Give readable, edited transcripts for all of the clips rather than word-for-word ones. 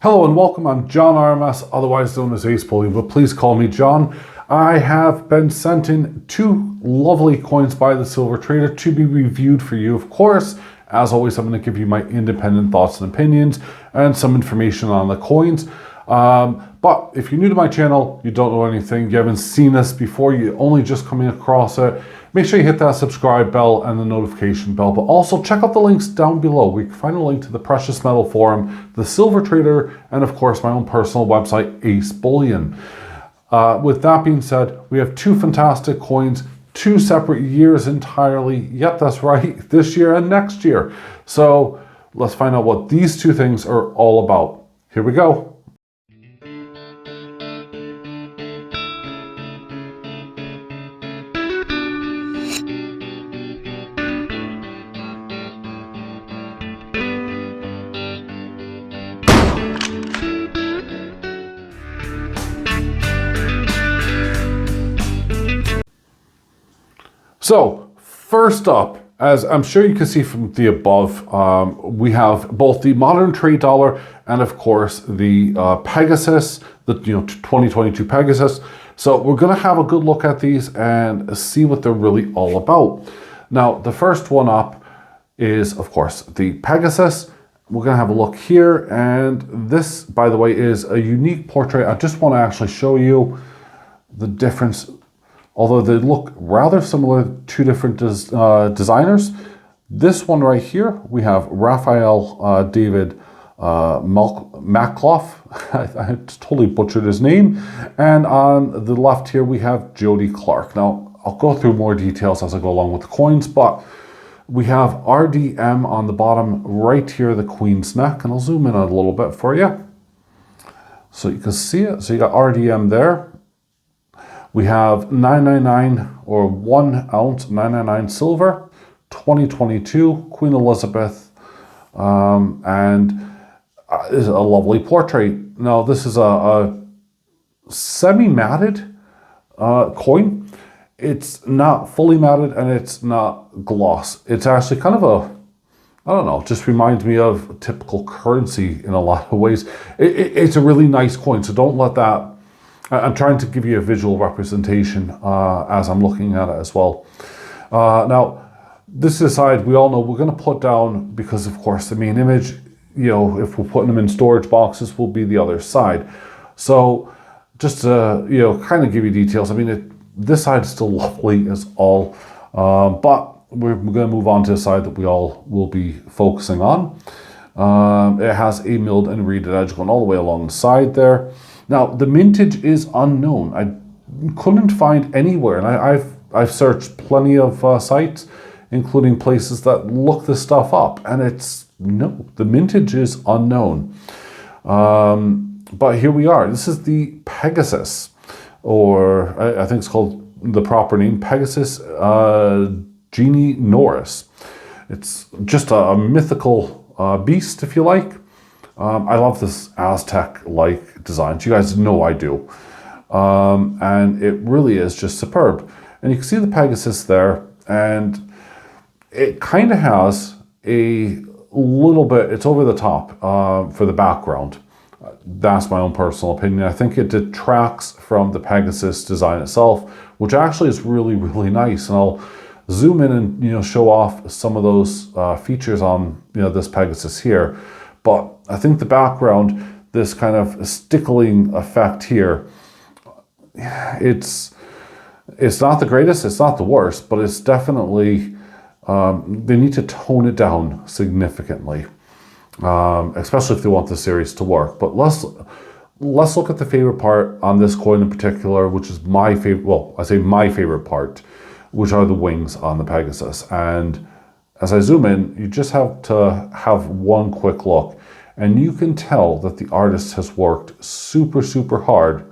Hello and welcome. I'm John RMS, otherwise known as AceBullion, but please call me John. I have been sent in two lovely coins by the Silver Trader to be reviewed for you. Of course, as always, I'm going to give you my independent thoughts and opinions and some information on the coins. But if you're new to my channel, you don't know anything, you haven't seen this before, you're only just coming across it, make sure you hit that subscribe bell and the notification bell. But also check out the links down below. We can find a link to the Precious Metal Forum, the Silver Trader, and of course my own personal website, AceBullion. With that being said, we have two fantastic coins, two separate years entirely. Yep, that's right, this year and next year. So let's find out what these two things are all about. Here we go. So first up, as I'm sure you can see from the above, we have both the modern trade dollar and of course the Pegasus, the 2022 Pegasus. So we're going to have a good look at these and see what they're really all about. Now the first one up is of course the Pegasus. We're going to have a look here, and this, by the way, is a unique portrait. I just want to actually show you the difference. Although they look rather similar, two different designers. This one right here, we have Raphael David Makloff. I totally butchered his name. And on the left here, we have Jody Clark. Now, I'll go through more details as I go along with the coins, but we have RDM on the bottom right here, the Queen's neck. And I'll zoom in a little bit for you, so you can see it. So you got RDM there. We have 999 or 1 ounce 999 silver, 2022 Queen Elizabeth, and is a lovely portrait. Now this is a semi-matted coin. It's not fully matted and it's not gloss. It's actually kind of a, I don't know, just reminds me of typical currency in a lot of ways. It's a really nice coin, so don't let that. I'm trying to give you a visual representation as I'm looking at it as well. Now, this is a side we all know we're going to put down because, of course, the main image, if we're putting them in storage boxes, will be the other side. So just to, kind of give you details, I mean, this side is still lovely as all, but we're going to move on to the side that we all will be focusing on. It has a milled and reeded edge going all the way along the side there. Now, the mintage is unknown. I couldn't find anywhere, and I've searched plenty of sites, including places that look this stuff up, and the mintage is unknown. But here we are. This is the Pegasus, or I think it's called the proper name, Pegasus Genie Norris. It's just a mythical beast, if you like. I love this Aztec-like design. You guys know I do. And it really is just superb. And you can see the Pegasus there, and it kind of has a little bit, it's over the top for the background. That's my own personal opinion. I think it detracts from the Pegasus design itself, which actually is really, really nice. And I'll zoom in and show off some of those features on this Pegasus here. But I think the background, this kind of stickling effect here, it's not the greatest, it's not the worst, but it's definitely, they need to tone it down significantly, especially if they want the series to work. But let's look at the favorite part on this coin in particular, which is my favorite, well, I say my favorite part, which are the wings on the Pegasus. And as I zoom in, you just have to have one quick look, and you can tell that the artist has worked super, super hard,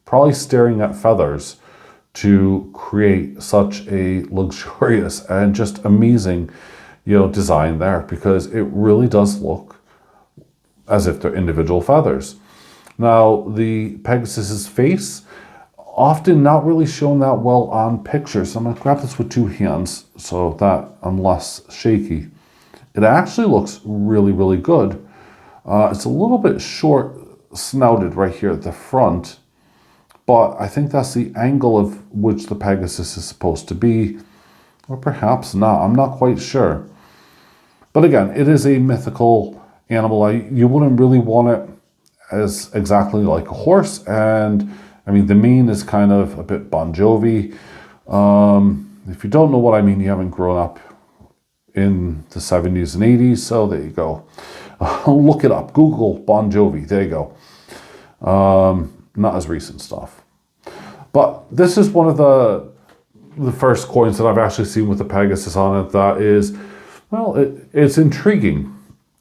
probably staring at feathers, to create such a luxurious and just amazing, design there, because it really does look as if they're individual feathers. Now, the Pegasus's face, often not really shown that well on pictures. So I'm going to grab this with two hands so that I'm less shaky. It actually looks really, really good. It's a little bit short snouted right here at the front, but I think that's the angle of which the Pegasus is supposed to be, or perhaps not. I'm not quite sure. But again, it is a mythical animal. You wouldn't really want it as exactly like a horse, and I mean the mane is kind of a bit Bon Jovi. If you don't know what I mean, you haven't grown up in the 70s and 80s, so there you go. Look it up, Google Bon Jovi, there you go. Not as recent stuff. But this is one of the first coins that I've actually seen with the Pegasus on it that is, well, it's intriguing.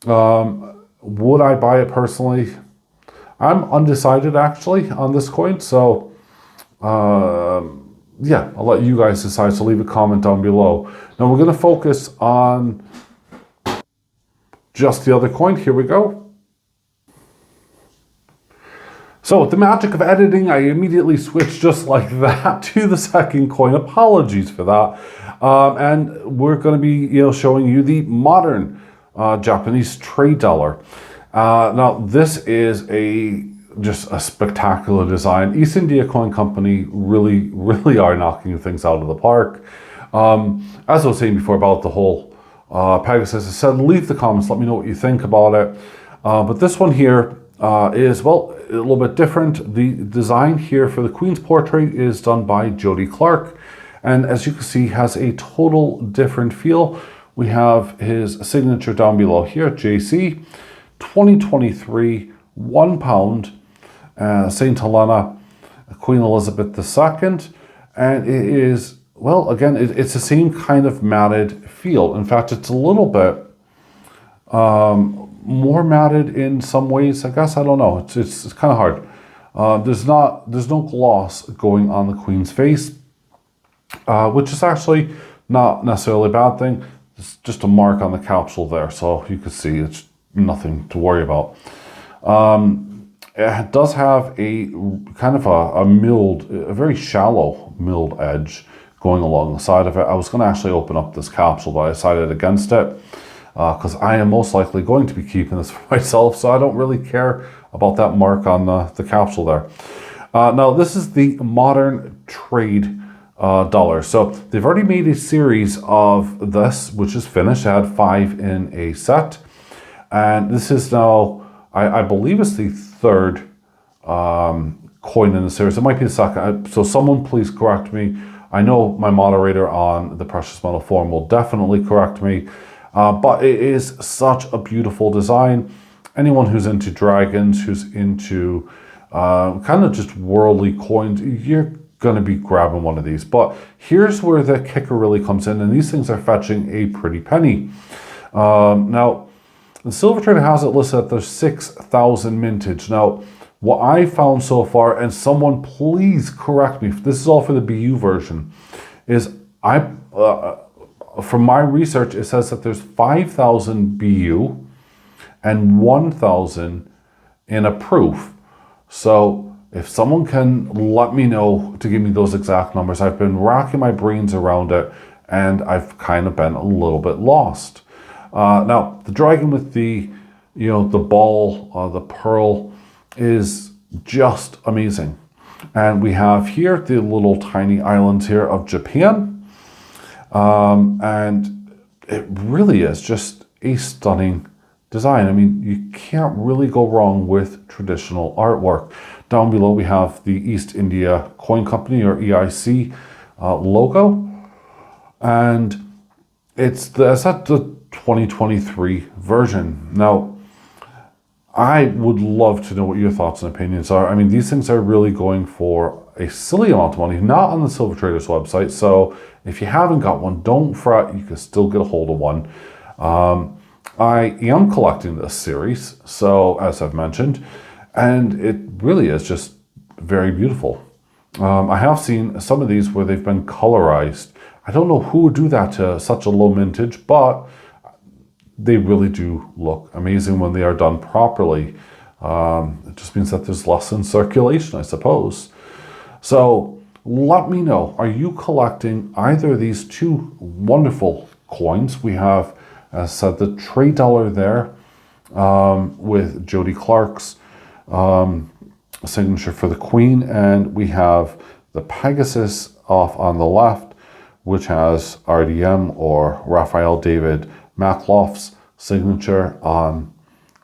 Would I buy it personally? I'm undecided actually on this coin, so yeah, I'll let you guys decide, so leave a comment down below. Now we're going to focus on just the other coin. Here we go. So with the magic of editing, I immediately switched just like that to the second coin. Apologies for that. And we're going to be, showing you the modern Japanese trade dollar. Now this is just a spectacular design. East India Coin Company really are knocking things out of the park. As I was saying before about the whole Pegasus, I said leave the comments, let me know what you think about it. But this one here is, well, a little bit different. The design here for the Queen's portrait is done by Jody Clark, and as you can see has a total different feel. We have his signature down below here, JC 2023, £1, St. Helena, Queen Elizabeth II, and it is, well, again, it's the same kind of matted feel. In fact, it's a little bit more matted in some ways, I guess. I don't know. It's kind of hard. There's no gloss going on the Queen's face, which is actually not necessarily a bad thing. It's just a mark on the capsule there, so you can see it's nothing to worry about. It does have a kind of a very shallow milled edge going along the side of it. I was going to actually open up this capsule, but I decided against it because I am most likely going to be keeping this for myself, so I don't really care about that mark on the capsule there. Now, this is the modern trade dollar. So they've already made a series of this, which is finished. I had 5 in a set. And this is now, I believe it's the third coin in the series. It might be the second. So someone please correct me. I know my moderator on the Precious Metal Forum will definitely correct me. But it is such a beautiful design. Anyone who's into dragons, who's into kind of just worldly coins, you're going to be grabbing one of these. But here's where the kicker really comes in. And these things are fetching a pretty penny. Now, the Silver Trader has it listed at the 6,000 mintage. Now, what I found so far, and someone please correct me, this is all for the BU version, is from my research, it says that there's 5,000 BU and 1,000 in a proof. So if someone can let me know to give me those exact numbers, I've been racking my brains around it and I've kind of been a little bit lost. Now, the dragon with the ball, the pearl, is just amazing. And we have here the little tiny islands here of Japan. And it really is just a stunning design. I mean, you can't really go wrong with traditional artwork. Down below, we have the East India Coin Company, or EIC, logo. And it's the 2023 version. Now, I would love to know what your thoughts and opinions are. I mean, these things are really going for a silly amount of money, not on the Silver Traders website. So if you haven't got one, don't fret, you can still get a hold of one. I am collecting this series, so as I've mentioned, and it really is just very beautiful. I have seen some of these where they've been colorized. I don't know who would do that to such a low mintage, but they really do look amazing when they are done properly. It just means that there's less in circulation, I suppose. So let me know, are you collecting either of these two wonderful coins? We have, as I said, the trade dollar there, with Jody Clark's signature for the Queen, and we have the Pegasus off on the left, which has RDM or Raphael David Makloff's signature on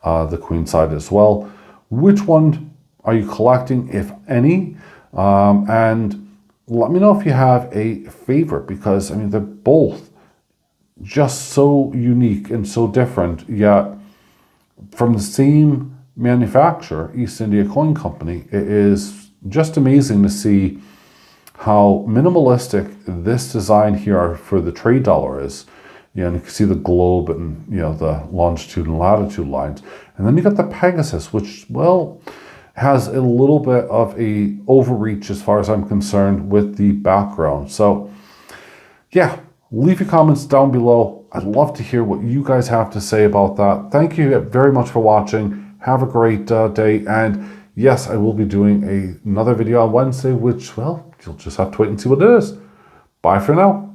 the Queen side as well. Which one are you collecting, if any? And let me know if you have a favorite, because I mean, they're both just so unique and so different, yet from the same manufacturer, East India Coin Company. It is just amazing to see how minimalistic this design here for the trade dollar is. You know, and you can see the globe and, you know, the longitude and latitude lines. And then you got the Pegasus, which, well, has a little bit of a overreach as far as I'm concerned with the background. So yeah, leave your comments down below. I'd love to hear what you guys have to say about that. Thank you very much for watching. Have a great day. And yes, I will be doing another video on Wednesday, which, well, you'll just have to wait and see what it is. Bye for now.